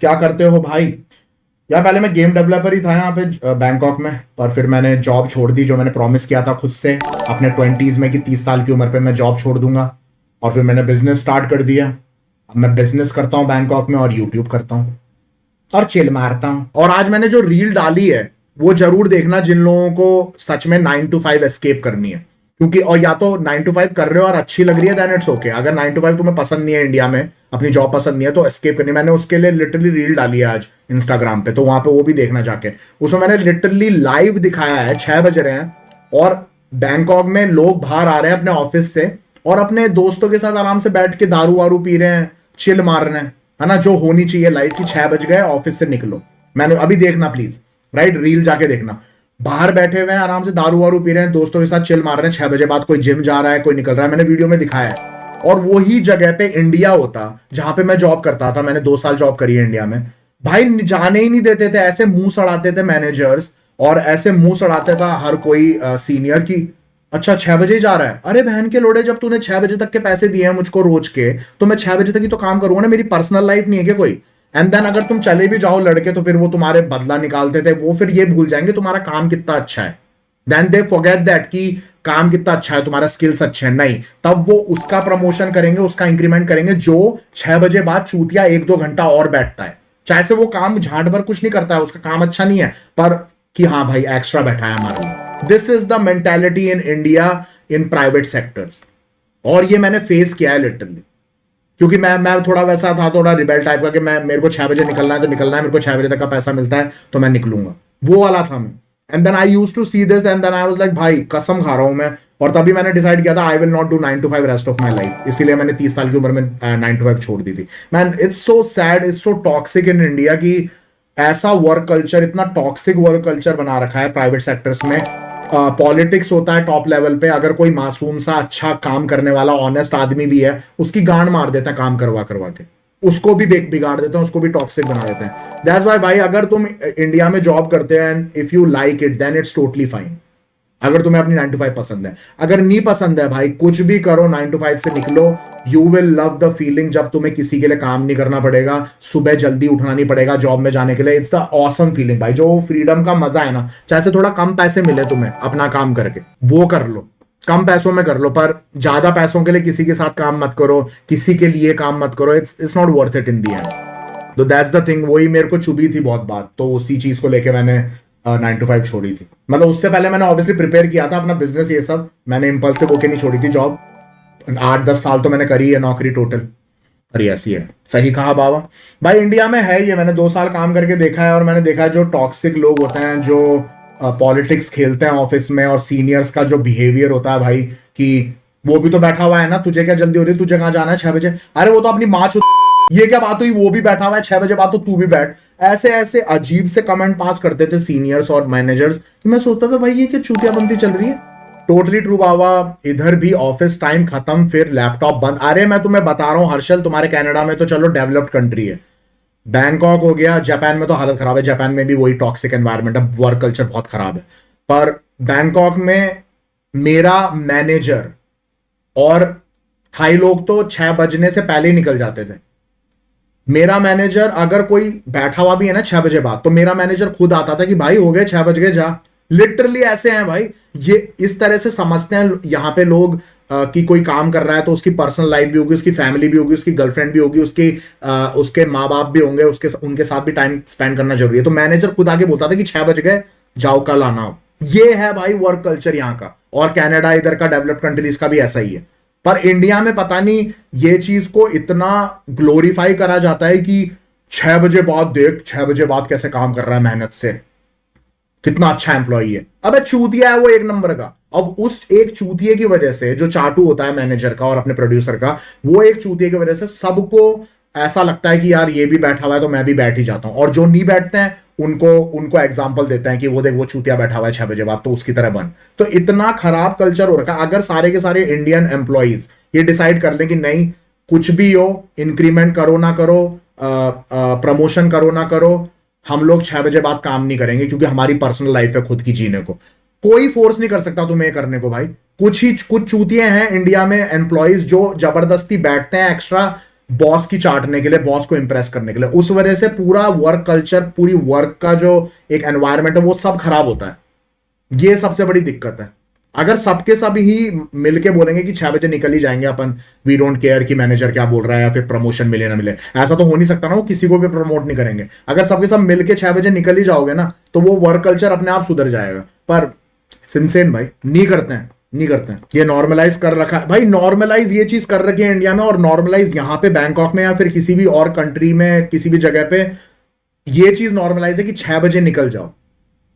क्या करते हो भाई? यार पहले मैं गेम डेवलपर ही था यहाँ पे बैंकॉक में, पर फिर मैंने जॉब छोड़ दी जो मैंने प्रॉमिस किया था खुद से अपने 20s में कि 30 साल की उम्र पे मैं जॉब छोड़ दूंगा। और फिर मैंने बिजनेस स्टार्ट कर दिया। अब मैं बिजनेस करता हूँ बैंकॉक में और यूट्यूब करता हूँ और चिल मारता हूँ। और आज मैंने जो रील डाली है वो जरूर देखना जिन लोगों को सच में 9 to 5 एस्केप करनी है। क्योंकि और या तो 9 to 5 कर रहे हो और अच्छी लग रही है देन इट्स ओके। अगर 9 to 5 तुम्हें पसंद नहीं है, इंडिया में अपनी जॉब पसंद नहीं है, तो एस्केप करनी है। मैंने उसके लिए लिटरली रील डाली है आज इंस्टाग्राम पे, तो वहां पे वो भी देखना जाके। उसमें मैंने लिटरली लाइव दिखाया है 6 बज रहे हैं और बैंकॉक में लोग बाहर आ रहे हैं अपने ऑफिस से और अपने दोस्तों के साथ आराम से बैठ के दारू वारू पी रहे हैं, चिल मार रहे हैं, है ना, जो होनी चाहिए लाइफ की। 6 बज गए, ऑफिस से निकलो। मैंने अभी देखना प्लीज, राइट, रील जाके देखना। बाहर बैठे हुए हैं आराम से दारू वारू पी रहे हैं, दोस्तों के साथ चिल मार रहे हैं। 6 बजे बाद कोई जिम जा रहा है, कोई निकल रहा है, मैंने वीडियो में दिखाया है। और वही जगह पे इंडिया होता जहां पे मैं जॉब करता था, मैंने 2 साल जॉब करी है इंडिया में, भाई जाने ही नहीं देते थे। ऐसे मुंह सड़ाते थे मैनेजर्स और ऐसे मुंह सड़ाते था हर कोई सीनियर की अच्छा 6 बजे ही जा रहा है। अरे बहन के लोड़े, जब तूने 6 बजे तक के पैसे दिए हैं मुझको रोज के, तो मैं 6 बजे तक ही तो काम करूंगा ना। मेरी पर्सनल लाइफ नहीं है क्या कोई? एंड देन अगर तुम चले भी जाओ लड़के तो फिर वो तुम्हारे बदला निकालते थे। वो फिर ये भूल जाएंगे तुम्हारा काम कितना अच्छा है। देन दे फॉरगेट दैट कि काम कितना अच्छा है, तुम्हारा स्किल्स अच्छे हैं। नहीं, तब वो उसका प्रमोशन करेंगे, उसका इंक्रीमेंट करेंगे जो 6 बजे बाद चूतिया 1-2 घंटा और बैठता है। चाहे से वो काम झांट भर कुछ नहीं करता है, उसका काम अच्छा नहीं है, पर कि हाँ भाई एक्स्ट्रा बैठा है हमारे लिए। This is the mentality in India in private sectors. और ये मैंने फेस किया है लिटरली, क्योंकि मैं थोड़ा वैसा था, थोड़ा रिबेल टाइप का कि मैं मेरे को 6 बजे निकलना है तो निकलना है, मेरे को 6 बजे तक का पैसा मिलता है तो मैं निकलूंगा, वो वाला था मैं। And then I used to see this and then I was like भाई कसम खा रहा हूं मैं। और तभी मैंने डिसाइड किया था I will not do 9 to 5 rest of my life. इसीलिए मैंने 30 साल की उम्र में 9 to 5 छोड़ दी थी। Man it's so sad, it's so toxic in India कि ऐसा वर्क कल्चर, इतना टॉक्सिक वर्क कल्चर बना रखा है प्राइवेट सेक्टर्स में। पॉलिटिक्स होता है टॉप लेवल पे, अगर कोई मासूम सा अच्छा काम करने वाला ऑनेस्ट आदमी भी है उसकी गांड मार देता है काम करवा करवा के, उसको भी बिगाड़ देते हैं, उसको भी टॉक्सिक बना देते हैं। दैट्स व्हाई भाई अगर तुम इंडिया में जॉब करते हो and if you like it then it's totally fine. अगर तुम्हें अपनी 9 to 5 पसंद है, अगर नहीं पसंद है भाई कुछ भी करो, 9 to 5 से निकलो। You will love the feeling जब तुम्हें किसी के लिए काम नहीं करना पड़ेगा, सुबह जल्दी उठना नहीं पड़ेगा जॉब में जाने के लिए। इट्स द ऑसम फीलिंग भाई, जो फ्रीडम का मजा है ना। चाहे से थोड़ा कम पैसे मिले तुम्हें अपना काम करके, वो कर लो, कम पैसों में कर लो, पर ज्यादा पैसों के लिए किसी के साथ काम मत करो, किसी के लिए काम मत करो। It's not worth it in the and. तो दैट्स द थिंग, वही मेरे को चुभी थी बहुत बात, तो उसी चीज को लेके मैंने 9 to 5 छोड़ी थी। मतलब उससे पहले मैंने ऑब्वियसली प्रिपेयर किया था अपना बिजनेस, ये सब मैंने इम्पल्सिव होके नहीं छोड़ी थी जॉब। 8-10 साल तो मैंने करी है नौकरी टोटल। अरे ऐसी है, सही कहा बाबा। भाई इंडिया में है ये, मैंने 2 साल काम करके देखा है और मैंने देखा है जो टॉक्सिक लोग होते हैं, जो पॉलिटिक्स खेलते हैं ऑफिस में, और सीनियर्स का जो बिहेवियर होता है भाई कि वो भी तो बैठा हुआ है ना, तुझे क्या जल्दी हो रही है, तुझे कहाँ जाना है 6 बजे? अरे वो तो अपनी माँ ये क्या बात हुई, वो भी बैठा हुआ है 6 बजे बाद तो तू भी बैठ। ऐसे ऐसे अजीब से कमेंट पास करते थे सीनियर्स और मैनेजर्स, तो मैं सोचता था भाई ये क्या चूतियाबंदी चल रही है। टोटली ट्रू बाबा, इधर भी ऑफिस टाइम खत्म फिर लैपटॉप बंद। अरे मैं तुम्हें बता रहा हूँ हर्षल, तुम्हारे कनाडा में तो चलो डेवलप्ड कंट्री है, बैंकॉक हो गया, जापान में तो हालत खराब है। जापान में भी वही टॉक्सिक एनवायरनमेंट है, वर्क कल्चर बहुत खराब है। पर बैंकॉक में मेरा मैनेजर और थाई लोग तो 6 बजने से पहले ही निकल जाते थे। मेरा मैनेजर, अगर कोई बैठा हुआ भी है ना 6 बजे बाद, तो मेरा मैनेजर खुद आता था कि भाई हो गए 6 बज गए जा। लिटरली ऐसे हैं भाई, ये इस तरह से समझते हैं यहाँ पे लोग कि कोई काम कर रहा है तो उसकी पर्सनल लाइफ भी होगी, उसकी फैमिली भी होगी, उसकी गर्लफ्रेंड भी होगी, उसके माँ बाप भी होंगे, उनके साथ भी टाइम स्पेंड करना जरूरी है। तो मैनेजर खुद आके बोलता था कि 6 बज गए जाओ, कल आना। ये है भाई वर्क कल्चर यहाँ का। और कनाडा इधर का डेवलप्ड कंट्रीज का भी ऐसा ही है। पर इंडिया में पता नहीं ये चीज को इतना ग्लोरीफाई करा जाता है कि 6 बजे बाद देख, 6 बजे बाद कैसे काम कर रहा है मेहनत से, कितना अच्छा एम्प्लॉई है। अबे चूतिया है वो एक नंबर का। अब उस एक चूतिये की वजह से, जो चाटू होता है मैनेजर का और अपने प्रोड्यूसर का, वो एक चूतिये की वजह से सबको ऐसा लगता है कि यार ये भी बैठा हुआ है तो मैं भी बैठ ही जाता हूं। और जो नहीं बैठते हैं उनको उनको एग्जाम्पल देते हैं कि वो देख वो चूतिया बैठा हुआ है 6 बजे बाद, तो उसकी तरह बन। तो इतना खराब कल्चर हो रखा है। अगर सारे के सारे इंडियन एम्प्लॉइज ये डिसाइड कर लें कि नहीं, कुछ भी हो, इंक्रीमेंट करो ना करो, प्रमोशन करो ना करो, हम लोग 6 बजे बाद काम नहीं करेंगे क्योंकि हमारी पर्सनल लाइफ है खुद की जीने को, कोई फोर्स नहीं कर सकता तुम्हें करने को भाई। कुछ चूतिए हैं इंडिया में एम्प्लॉइज जो जबरदस्ती बैठते हैं एक्स्ट्रा बॉस की चाटने के लिए, बॉस को इंप्रेस करने के लिए। उस वजह से पूरा वर्क कल्चर, पूरी वर्क का जो एक एनवायरनमेंट है वो सब खराब होता है। ये सबसे बड़ी दिक्कत है। अगर सबके सब ही मिलके बोलेंगे कि 6 बजे निकल ही जाएंगे अपन, वी डोंट केयर कि मैनेजर क्या बोल रहा है या फिर प्रमोशन मिले ना मिले, ऐसा तो हो नहीं सकता ना, वो किसी को भी प्रमोट नहीं करेंगे। अगर सबके सब मिलके 6 बजे निकल ही जाओगे ना, तो वो वर्क कल्चर अपने आप सुधर जाएगा। पर सिंसेन भाई नहीं करते हैं, नहीं करते हैं। ये नॉर्मलाइज कर रखा है भाई, नॉर्मलाइज ये चीज कर रखी है इंडिया में, और नॉर्मलाइज यहां पे बैंकॉक में या फिर किसी भी और कंट्री में किसी भी जगह पे ये चीज नॉर्मलाइज है कि 6 बजे निकल जाओ,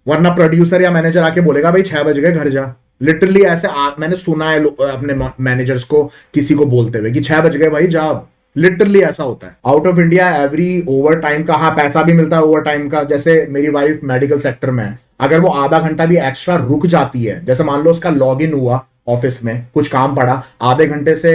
वरना प्रोड्यूसर या मैनेजर आके बोलेगा भाई 6 बज गए घर जा। लिटरली ऐसे मैंने सुना है अपने मैनेजर्स को किसी को बोलते हुए कि 6 बज गए भाई जा। लिटरली ऐसा होता है। Out of India every over time का, हाँ पैसा भी मिलता है ओवर टाइम का। जैसे मेरी वाइफ मेडिकल सेक्टर में है, अगर वो आधा घंटा भी एक्स्ट्रा रुक जाती है, जैसे मान लो उसका लॉग इन हुआ ऑफिस में, कुछ काम पड़ा, आधे घंटे से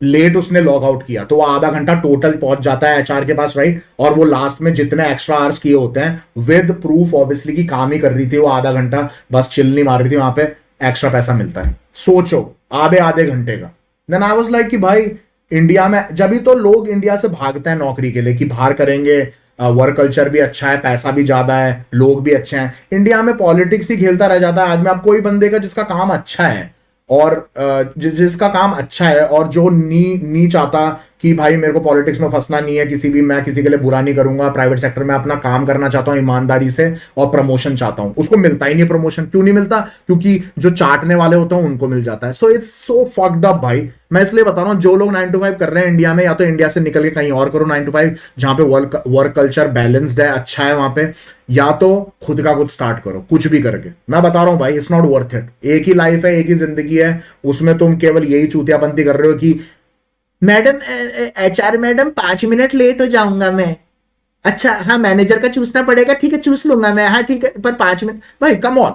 लेट उसने लॉग आउट किया, तो वो आधा घंटा टोटल पहुंच जाता है एचआर के पास, राइट। और वो लास्ट में जितने एक्स्ट्रा आवर्स किए होते हैं विद प्रूफ ऑब्वियसली कि काम ही कर रही थी वो आधा घंटा, बस चिल नहीं मार रही थी, वहां पे एक्स्ट्रा पैसा मिलता है। सोचो, आधे आधे घंटे का। देन आई वाज लाइक कि भाई इंडिया में जब भी तो लोग इंडिया से भागते हैं नौकरी के लिए कि बाहर करेंगे, वर्क कल्चर भी अच्छा है, पैसा भी ज्यादा है, लोग भी अच्छे हैं। इंडिया में पॉलिटिक्स ही खेलता रह जाता है आदमी। आप कोई बंदे का जिसका काम अच्छा है और जिसका काम अच्छा है और जो नी चाहता कि भाई मेरे को पॉलिटिक्स में फंसना नहीं है, किसी भी, मैं किसी के लिए बुरा नहीं करूंगा, प्राइवेट सेक्टर में अपना काम करना चाहता हूं ईमानदारी से और प्रमोशन चाहता हूं, उसको मिलता ही नहीं प्रमोशन। क्यों नहीं मिलता? क्योंकि जो चाटने वाले होते हैं उनको मिल जाता है। So it's so fucked up भाई। मैं इसलिए बता रहा हूं, जो लोग 9 to 5 कर रहे हैं इंडिया में, या तो इंडिया से निकल के कहीं और करो 9 to 5 जहां पे वर्क कल्चर बैलेंस्ड है, अच्छा है वहां पे, या तो खुद का कुछ स्टार्ट करो कुछ भी करके। मैं बता रहा हूं भाई, इट्स नॉट वर्थ इट। एक ही लाइफ है, एक ही जिंदगी है, उसमें तुम केवल यही चूतियापंती कर रहे हो कि madam, HR madam 5 minute late हो जाऊंगा मैं। अच्छा हाँ, मैनेजर का चूसना पड़ेगा, ठीक है चूस लूंगा मैं, हाँ ठीक है, पर 5 मिनट। भाई कम ऑन,